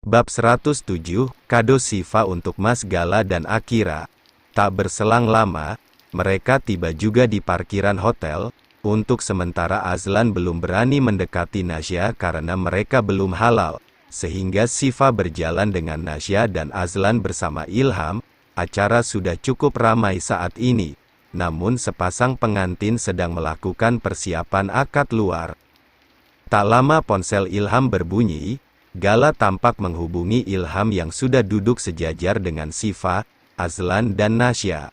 Bab 107, Kado Sifa untuk Mas Gala dan Akira. Tak berselang lama, mereka tiba juga di parkiran hotel. Untuk sementara Azlan belum berani mendekati Nasya karena mereka belum halal, sehingga Sifa berjalan dengan Nasya dan Azlan bersama Ilham. Acara sudah cukup ramai saat ini, namun sepasang pengantin sedang melakukan persiapan akad luar. Tak lama ponsel Ilham berbunyi. Gala tampak menghubungi Ilham yang sudah duduk sejajar dengan Sifa, Azlan dan Nasya.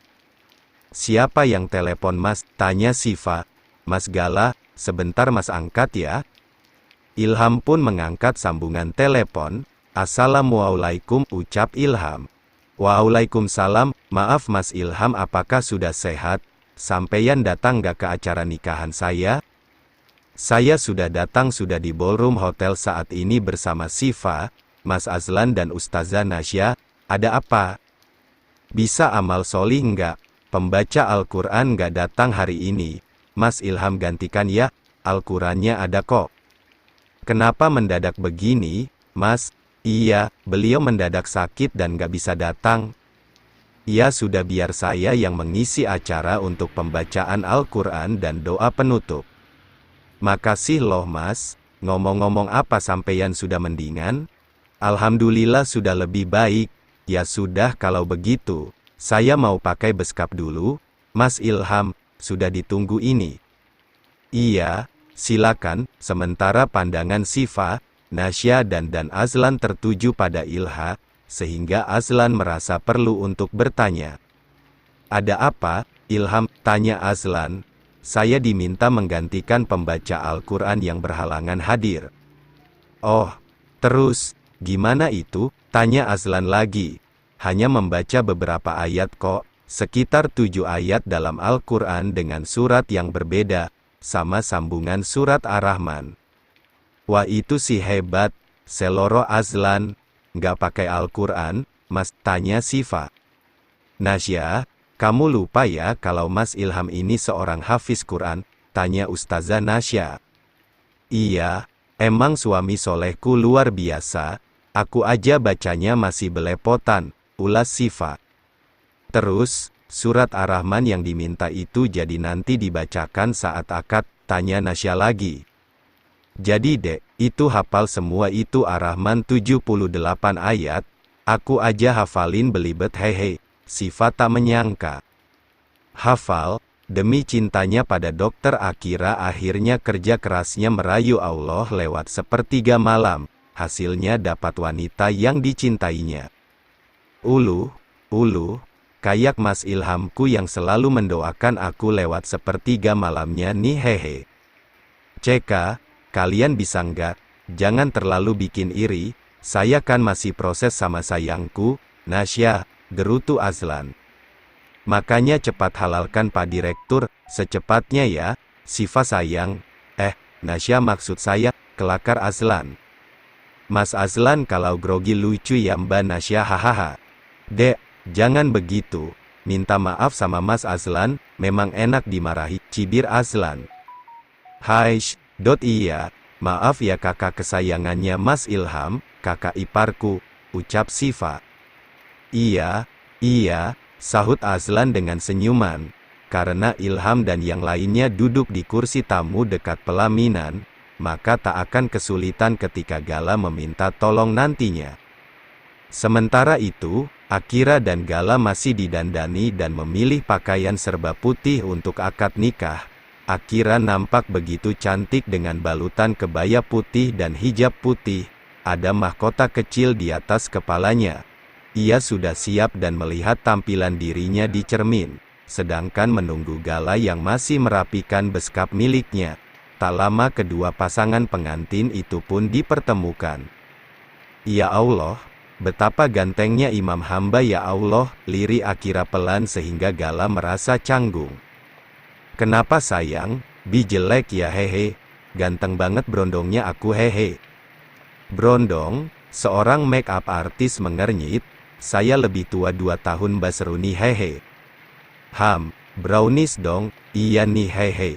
"Siapa yang telepon Mas?" tanya Sifa. "Mas Gala, sebentar Mas angkat ya." Ilham pun mengangkat sambungan telepon. "Assalamualaikum," ucap Ilham. "Waalaikumsalam, maaf Mas Ilham, apakah sudah sehat? Sampeyan datang gak ke acara nikahan saya?" "Saya sudah datang, sudah di ballroom hotel saat ini bersama Sifa, Mas Azlan dan Ustazah Nasya. Ada apa? Bisa amal solih enggak? Pembaca Al-Quran enggak datang hari ini?" "Mas Ilham gantikan ya, Al-Qurannya ada kok." "Kenapa mendadak begini, Mas?" "Iya, beliau mendadak sakit dan enggak bisa datang." "Ya sudah, biar saya yang mengisi acara untuk pembacaan Al-Quran dan doa penutup." "Makasih loh Mas. Ngomong-ngomong, apa sampeyan sudah mendingan?" "Alhamdulillah sudah lebih baik." "Ya sudah, kalau begitu, saya mau pakai beskap dulu." "Mas Ilham, sudah ditunggu ini." "Iya, silakan." Sementara pandangan Sifa, Nasya dan Azlan tertuju pada Ilha, sehingga Azlan merasa perlu untuk bertanya. "Ada apa, Ilham?" tanya Azlan. "Saya diminta menggantikan pembaca Al-Quran yang berhalangan hadir." "Oh, terus, gimana itu?" tanya Azlan lagi. "Hanya membaca beberapa ayat kok, sekitar 7 ayat dalam Al-Quran dengan surat yang berbeda, sama sambungan surat Ar-Rahman." "Wah, itu sih hebat," seloro Azlan. "Nggak pakai Al-Quran, Mas?" tanya Sifa. "Nasya, kamu lupa ya kalau Mas Ilham ini seorang hafiz Quran?" tanya Ustazah Nasya. "Iya, emang suami solehku luar biasa, aku aja bacanya masih belepotan," ulas Sifa. "Terus, surat Ar-Rahman yang diminta itu jadi nanti dibacakan saat akad?" tanya Nasya lagi. "Jadi dek, itu hafal semua itu Ar-Rahman 78 ayat, aku aja hafalin belibet hehe." Sifa tak menyangka. Hafal, demi cintanya pada Dokter Akira akhirnya kerja kerasnya merayu Allah lewat sepertiga malam, hasilnya dapat wanita yang dicintainya. Uluh, kayak Mas Ilhamku yang selalu mendoakan aku lewat sepertiga malamnya nih hehe. "CK, kalian bisa nggak, jangan terlalu bikin iri, saya kan masih proses sama sayangku, Nasya," gerutu Azlan. "Makanya cepat halalkan Pak Direktur, secepatnya ya." "Sifa sayang." Nasya maksud saya," kelakar Azlan. "Mas Azlan kalau grogi lucu ya Mbak Nasya, hahaha." "Dek, jangan begitu, minta maaf sama Mas Azlan, memang enak dimarahi," cibir Azlan. "Haish, iya, maaf ya kakak kesayangannya Mas Ilham, kakak iparku," ucap Sifa. Iya, sahut Azlan dengan senyuman. Karena Ilham dan yang lainnya duduk di kursi tamu dekat pelaminan, maka tak akan kesulitan ketika Gala meminta tolong nantinya. Sementara itu, Akira dan Gala masih didandani dan memilih pakaian serba putih untuk akad nikah. Akira nampak begitu cantik dengan balutan kebaya putih dan hijab putih, ada mahkota kecil di atas kepalanya. Ia sudah siap dan melihat tampilan dirinya di cermin, sedangkan menunggu Gala yang masih merapikan beskap miliknya. Tak lama kedua pasangan pengantin itu pun dipertemukan. "Ya Allah, betapa gantengnya imam hamba ya Allah," lirik Akira pelan sehingga Gala merasa canggung. "Kenapa sayang, bi jelek ya hehe, ganteng banget brondongnya aku hehe." "Brondong?" seorang make up artis mengernyit. "Saya lebih tua 2 tahun Mbak Seruni hehe." Brownies dong." "Iya nih hehe."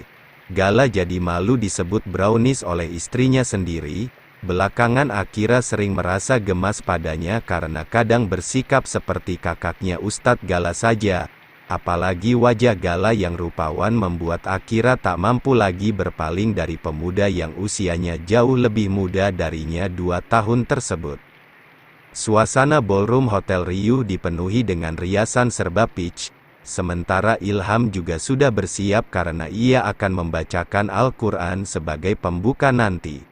Gala jadi malu disebut brownies oleh istrinya sendiri. Belakangan Akira sering merasa gemas padanya karena kadang bersikap seperti kakaknya Ustadz Gala saja. Apalagi wajah Gala yang rupawan membuat Akira tak mampu lagi berpaling dari pemuda yang usianya jauh lebih muda darinya 2 tahun tersebut. Suasana ballroom Hotel Ryu dipenuhi dengan riasan serba peach, sementara Ilham juga sudah bersiap karena ia akan membacakan Al-Quran sebagai pembuka nanti.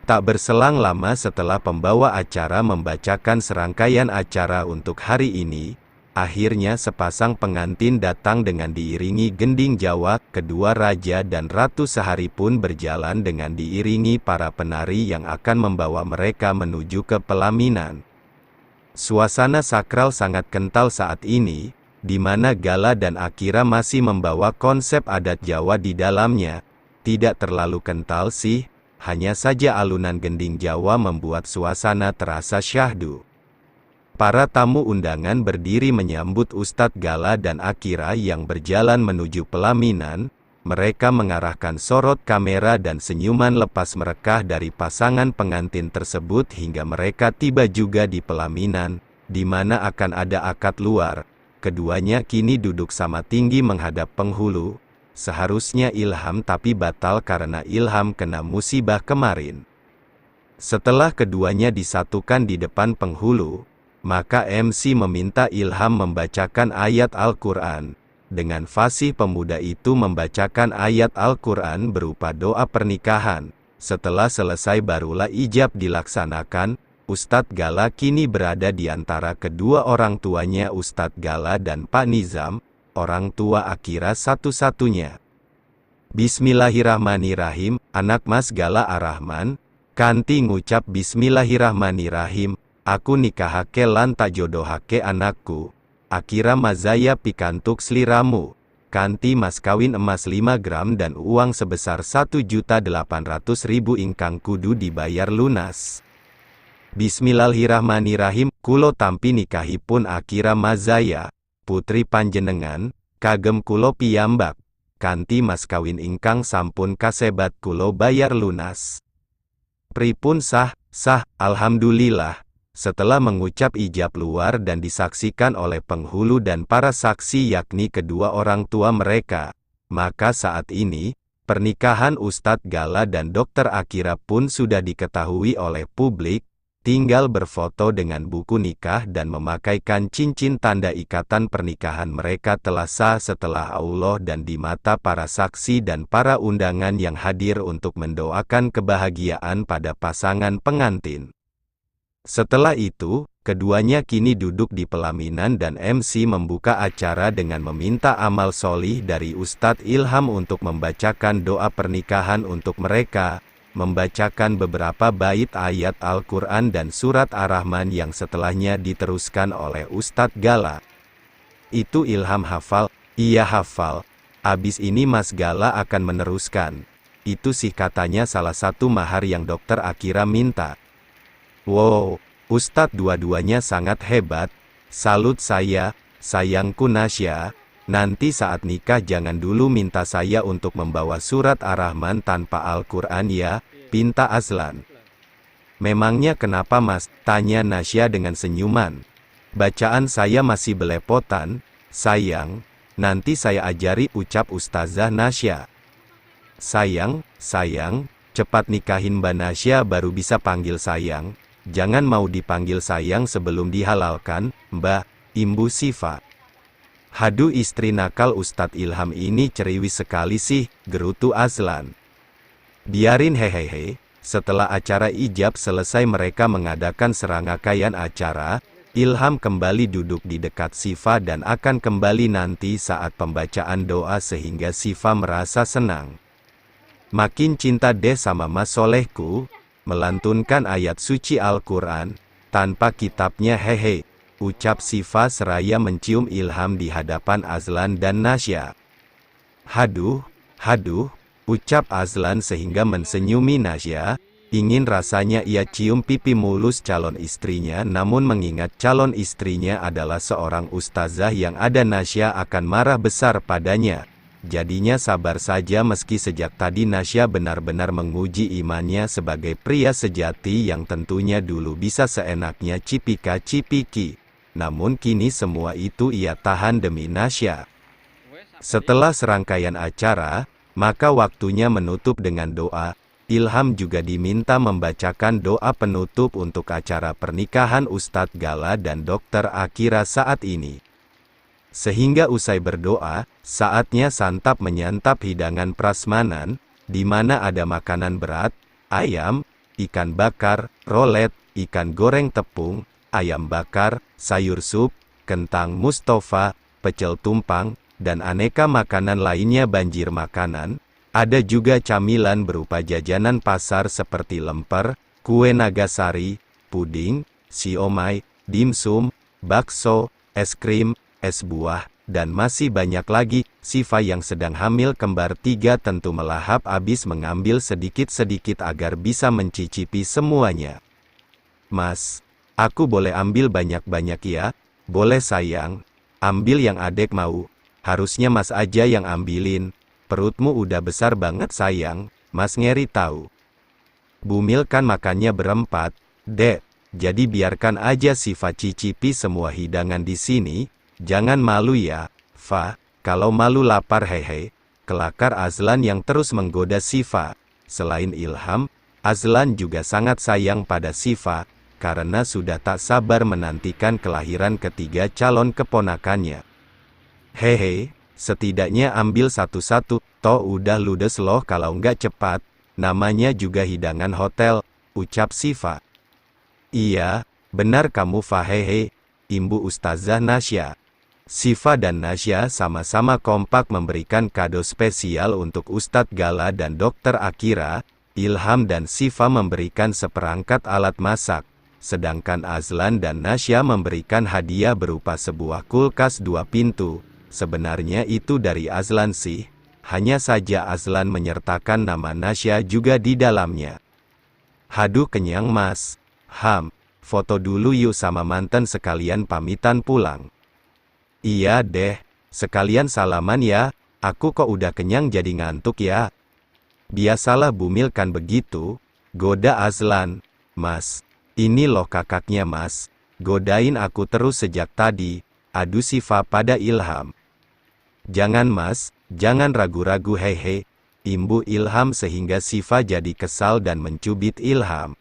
Tak berselang lama setelah pembawa acara membacakan serangkaian acara untuk hari ini, akhirnya sepasang pengantin datang dengan diiringi gending Jawa. Kedua raja dan ratu sehari pun berjalan dengan diiringi para penari yang akan membawa mereka menuju ke pelaminan. Suasana sakral sangat kental saat ini, di mana Gala dan Akira masih membawa konsep adat Jawa di dalamnya. Tidak terlalu kental sih, hanya saja alunan gending Jawa membuat suasana terasa syahdu. Para tamu undangan berdiri menyambut Ustadz Gala dan Akira yang berjalan menuju pelaminan. Mereka mengarahkan sorot kamera dan senyuman lepas merekah dari pasangan pengantin tersebut hingga mereka tiba juga di pelaminan, di mana akan ada akad luar. Keduanya kini duduk sama tinggi menghadap penghulu. Seharusnya Ilham tapi batal karena Ilham kena musibah kemarin. Setelah keduanya disatukan di depan penghulu, maka MC meminta Ilham membacakan ayat Al-Quran. Dengan fasih pemuda itu membacakan ayat Al-Quran berupa doa pernikahan. Setelah selesai barulah ijab dilaksanakan. Ustadz Gala kini berada di antara kedua orang tuanya Ustadz Gala dan Pak Nizam, orang tua Akira satu-satunya. Bismillahirrahmanirrahim, anak Mas Gala Ar-Rahman. Kanti ngucap Bismillahirrahmanirrahim. Aku nikahake lan tak jodohake anakku. Akira Mazaya pikantuk sliramu. Kanti mas kawin emas 5 gram dan uang sebesar 1.800.000 ingkang kudu dibayar lunas. Bismillahirrahmanirrahim. Kulo tampi nikahipun Akira Mazaya, putri panjenengan, kagem kulo piyambak. Kanti mas kawin ingkang sampun kasebat kulo bayar lunas. Pripun sah, alhamdulillah. Setelah mengucap ijab luar dan disaksikan oleh penghulu dan para saksi yakni kedua orang tua mereka, maka saat ini, pernikahan Ustadz Gala dan Dr. Akira pun sudah diketahui oleh publik. Tinggal berfoto dengan buku nikah dan memakaikan cincin tanda ikatan pernikahan mereka telah sah setelah Allah dan di mata para saksi dan para undangan yang hadir untuk mendoakan kebahagiaan pada pasangan pengantin. Setelah itu, keduanya kini duduk di pelaminan dan MC membuka acara dengan meminta amal solih dari Ustadz Ilham untuk membacakan doa pernikahan untuk mereka, membacakan beberapa bait ayat Al-Quran dan surat Ar-Rahman yang setelahnya diteruskan oleh Ustadz Gala. Itu Ilham hafal? Iya hafal. Abis ini Mas Gala akan meneruskan. Itu sih katanya salah satu mahar yang Dr. Akira minta. Wow, Ustadz dua-duanya sangat hebat. Salut saya, sayangku Nasya. Nanti saat nikah jangan dulu minta saya untuk membawa surat Ar-Rahman tanpa Al-Quran ya, pinta Azlan. Memangnya kenapa mas? Tanya Nasya dengan senyuman. Bacaan saya masih belepotan, sayang. Nanti saya ajari, ucap Ustazah Nasya. Sayang, cepat nikahin Mbak Nasya baru bisa panggil sayang. Jangan mau dipanggil sayang sebelum dihalalkan, Mbak, Imbu Sifa. Haduh, istri nakal Ustadz Ilham ini ceriwis sekali sih, gerutu Azlan. Biarin hehehe. Setelah acara ijab selesai mereka mengadakan serangkaian acara. Ilham kembali duduk di dekat Sifa dan akan kembali nanti saat pembacaan doa sehingga Sifa merasa senang. Makin cinta deh sama Mas Solehku. Melantunkan ayat suci Al-Quran, tanpa kitabnya hehe, ucap Sifa seraya mencium Ilham di hadapan Azlan dan Nasya. Haduh, ucap Azlan sehingga mensenyumi Nasya, ingin rasanya ia cium pipi mulus calon istrinya namun mengingat calon istrinya adalah seorang ustazah yang ada Nasya akan marah besar padanya. Jadinya sabar saja meski sejak tadi Nasya benar-benar menguji imannya sebagai pria sejati yang tentunya dulu bisa seenaknya cipika-cipiki. Namun kini semua itu ia tahan demi Nasya. Setelah serangkaian acara, maka waktunya menutup dengan doa. Ilham juga diminta membacakan doa penutup untuk acara pernikahan Ustadz Gala dan Dr. Akira saat ini. Sehingga usai berdoa, saatnya santap menyantap hidangan prasmanan, di mana ada makanan berat, ayam, ikan bakar, rolet, ikan goreng tepung, ayam bakar, sayur sup, kentang Mustafa, pecel tumpang, dan aneka makanan lainnya banjir makanan. Ada juga camilan berupa jajanan pasar seperti lemper, kue nagasari, puding, siomay, dimsum, bakso, es krim, es buah, dan masih banyak lagi. Sifa yang sedang hamil kembar 3 tentu melahap habis mengambil sedikit-sedikit agar bisa mencicipi semuanya. Mas, aku boleh ambil banyak-banyak ya? Boleh sayang, ambil yang adek mau. Harusnya mas aja yang ambilin. Perutmu udah besar banget sayang, mas ngeri tahu. Bumil kan makannya berempat, dek. Jadi biarkan aja Sifa cicipi semua hidangan di sini. Jangan malu ya, Fa, kalau malu lapar hehe, kelakar Azlan yang terus menggoda Sifa. Selain Ilham, Azlan juga sangat sayang pada Sifa, karena sudah tak sabar menantikan kelahiran ketiga calon keponakannya. Hehe, setidaknya ambil satu-satu, toh udah ludes loh kalau nggak cepat, namanya juga hidangan hotel, ucap Sifa. Iya, benar kamu Fa hehe, imbu Ustazah Nasya. Sifa dan Nasya sama-sama kompak memberikan kado spesial untuk Ustadz Gala dan Dr. Akira. Ilham dan Sifa memberikan seperangkat alat masak, sedangkan Azlan dan Nasya memberikan hadiah berupa sebuah kulkas 2 pintu. Sebenarnya itu dari Azlan sih, hanya saja Azlan menyertakan nama Nasya juga di dalamnya. Haduh kenyang mas. Foto dulu yuk sama mantan sekalian pamitan pulang. Iya deh, sekalian salaman ya, aku kok udah kenyang jadi ngantuk ya. Biasalah Bumil kan begitu, goda Azlan. Mas, ini loh kakaknya mas, godain aku terus sejak tadi, adu Sifa pada Ilham. Jangan mas, jangan ragu-ragu hehe, imbu Ilham sehingga Sifa jadi kesal dan mencubit Ilham.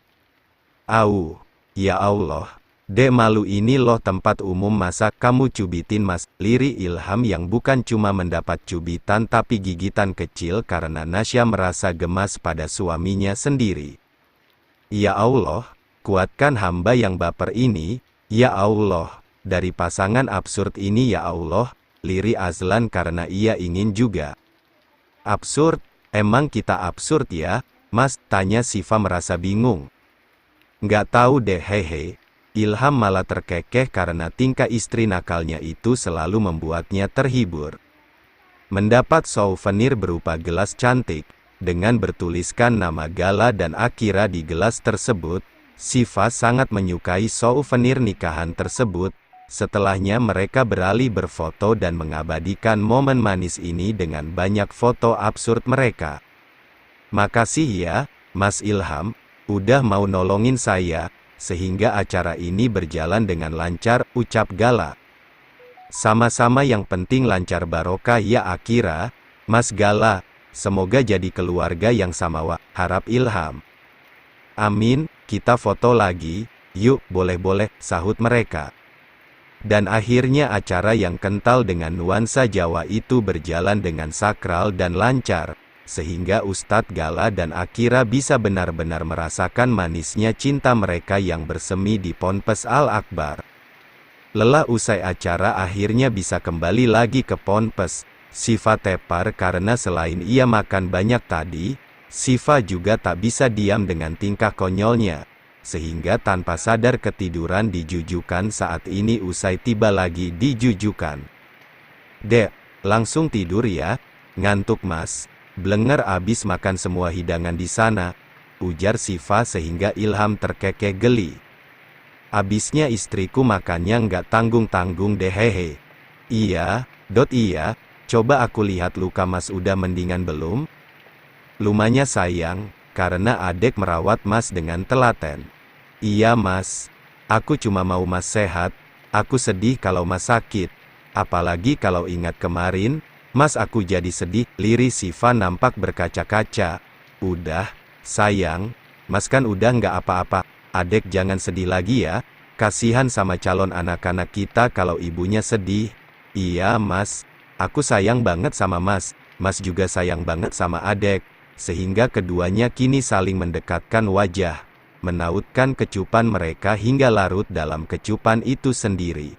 Au, ya Allah. Dek malu ini loh tempat umum masa kamu cubitin mas, liri Ilham yang bukan cuma mendapat cubitan tapi gigitan kecil karena Nasya merasa gemas pada suaminya sendiri. Ya Allah, kuatkan hamba yang baper ini, ya Allah, dari pasangan absurd ini ya Allah, liri Azlan karena ia ingin juga. Absurd, emang kita absurd ya, mas, tanya Sifa merasa bingung. Nggak tahu deh hehe. Ilham malah terkekeh karena tingkah istri nakalnya itu selalu membuatnya terhibur. Mendapat souvenir berupa gelas cantik, dengan bertuliskan nama Gala dan Akira di gelas tersebut, Sifa sangat menyukai souvenir nikahan tersebut. Setelahnya mereka beralih berfoto dan mengabadikan momen manis ini dengan banyak foto absurd mereka. Makasih ya, Mas Ilham, udah mau nolongin saya, sehingga acara ini berjalan dengan lancar, ucap Gala. Sama-sama yang penting lancar barokah ya Akira, Mas Gala, semoga jadi keluarga yang samawa, harap Ilham. Amin, kita foto lagi, yuk boleh-boleh, sahut mereka. Dan akhirnya acara yang kental dengan nuansa Jawa itu berjalan dengan sakral dan lancar, sehingga Ustadz Gala dan Akira bisa benar-benar merasakan manisnya cinta mereka yang bersemi di Ponpes Al-Akbar. Lelah usai acara akhirnya bisa kembali lagi ke Ponpes. Sifa tepar karena selain ia makan banyak tadi, Sifa juga tak bisa diam dengan tingkah konyolnya, sehingga tanpa sadar ketiduran di jujukan saat ini usai tiba lagi di jujukan. Dek, langsung tidur ya, ngantuk mas. Blenger abis makan semua hidangan di sana, ujar Sifa sehingga Ilham terkekeh geli. Abisnya istriku makannya nggak tanggung-tanggung deh hehe. Iya, iya, Coba aku lihat luka Mas udah mendingan belum? Lumayan sayang, karena adek merawat Mas dengan telaten. Iya Mas, aku cuma mau Mas sehat, aku sedih kalau Mas sakit. Apalagi kalau ingat kemarin, Mas aku jadi sedih, liris Siva nampak berkaca-kaca. Udah, sayang, Mas kan udah nggak apa-apa, adek jangan sedih lagi ya, kasihan sama calon anak-anak kita kalau ibunya sedih. Iya Mas, aku sayang banget sama Mas, Mas juga sayang banget sama adek. Sehingga keduanya kini saling mendekatkan wajah, menautkan kecupan mereka hingga larut dalam kecupan itu sendiri.